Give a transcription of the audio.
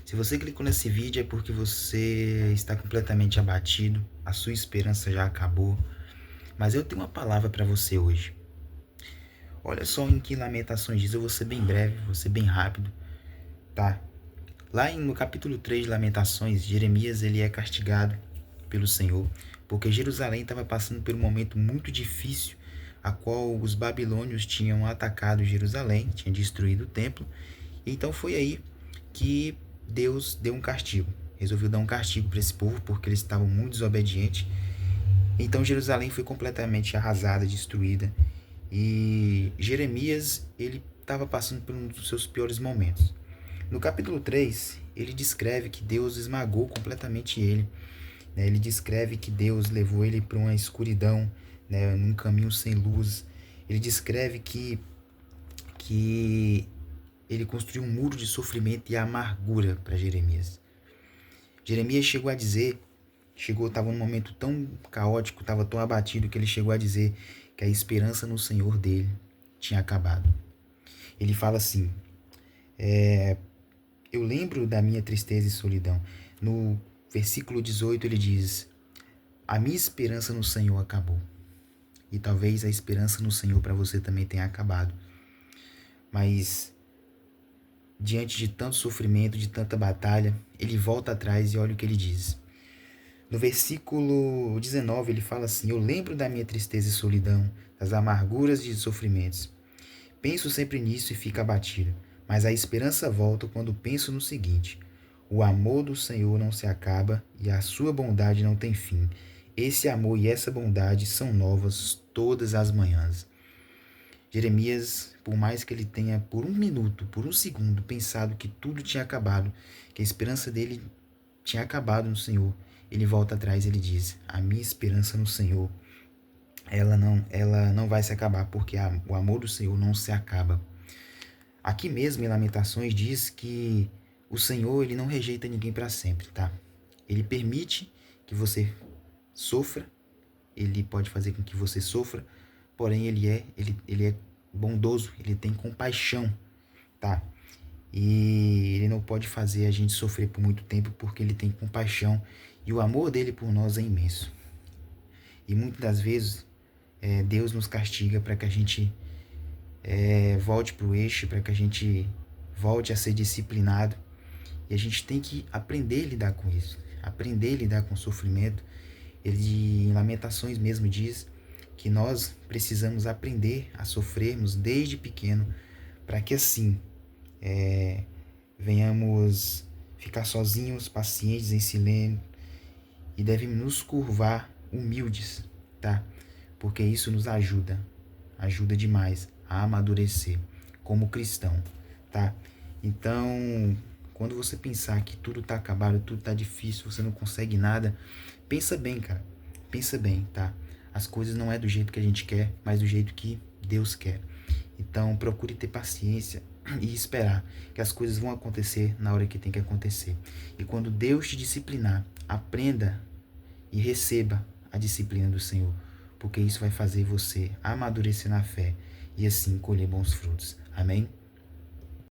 Se você clicou nesse vídeo é porque você está completamente abatido, a sua esperança já acabou. Mas eu tenho uma palavra para você hoje. Olha só em que Lamentações diz, eu vou ser bem breve, vou ser bem rápido, tá? Lá no capítulo 3 de Lamentações, Jeremias ele é castigado pelo Senhor, porque Jerusalém estava passando por um momento muito difícil, a qual os babilônios tinham atacado Jerusalém, tinham destruído o templo. Então foi aí que Deus deu um castigo. Resolveu dar um castigo para esse povo, porque eles estavam muito desobedientes. Então Jerusalém foi completamente arrasada, destruída. E Jeremias, ele estava passando por um dos seus piores momentos. No capítulo 3, ele descreve que Deus esmagou completamente ele. Né? Ele descreve que Deus levou ele para uma escuridão, né? Num caminho sem luz. Ele descreve que ele construiu um muro de sofrimento e amargura para Jeremias. Jeremias chegou a dizer, estava num momento tão caótico, estava tão abatido, que ele chegou a dizer que a esperança no Senhor dele tinha acabado. Ele fala assim, eu lembro da minha tristeza e solidão. No versículo 18 ele diz, a minha esperança no Senhor acabou. E talvez a esperança no Senhor para você também tenha acabado. Mas diante de tanto sofrimento, de tanta batalha, ele volta atrás e olha o que ele diz. No versículo 19 ele fala assim, eu lembro da minha tristeza e solidão, das amarguras e sofrimentos. Penso sempre nisso e fico abatido, mas a esperança volta quando penso no seguinte, o amor do Senhor não se acaba e a sua bondade não tem fim. Esse amor e essa bondade são novas todas as manhãs. Jeremias, por mais que ele tenha por um minuto, por um segundo, pensado que tudo tinha acabado, que a esperança dele tinha acabado no Senhor, ele volta atrás e ele diz, a minha esperança no Senhor, ela não vai se acabar, porque o amor do Senhor não se acaba. Aqui mesmo em Lamentações diz que o Senhor ele não rejeita ninguém para sempre, tá? Ele permite que você sofra, ele pode fazer com que você sofra, porém ele é bondoso, ele tem compaixão, tá? E ele não pode fazer a gente sofrer por muito tempo porque ele tem compaixão e o amor dele por nós é imenso. E muitas das vezes Deus nos castiga para que a gente volte para o eixo, para que a gente volte a ser disciplinado. E a gente tem que aprender a lidar com isso, aprender a lidar com o sofrimento. Ele em Lamentações mesmo diz que nós precisamos aprender a sofrermos desde pequeno para que assim venhamos ficar sozinhos, pacientes, em silêncio e devemos nos curvar humildes, tá? Porque isso nos ajuda demais a amadurecer como cristão, tá? Então, quando você pensar que tudo tá acabado, tudo tá difícil, você não consegue nada, pensa bem, cara. Pensa bem, tá? As coisas não é do jeito que a gente quer, mas do jeito que Deus quer. Então, procure ter paciência e esperar que as coisas vão acontecer na hora que tem que acontecer. E quando Deus te disciplinar, aprenda e receba a disciplina do Senhor, porque isso vai fazer você amadurecer na fé e assim colher bons frutos. Amém?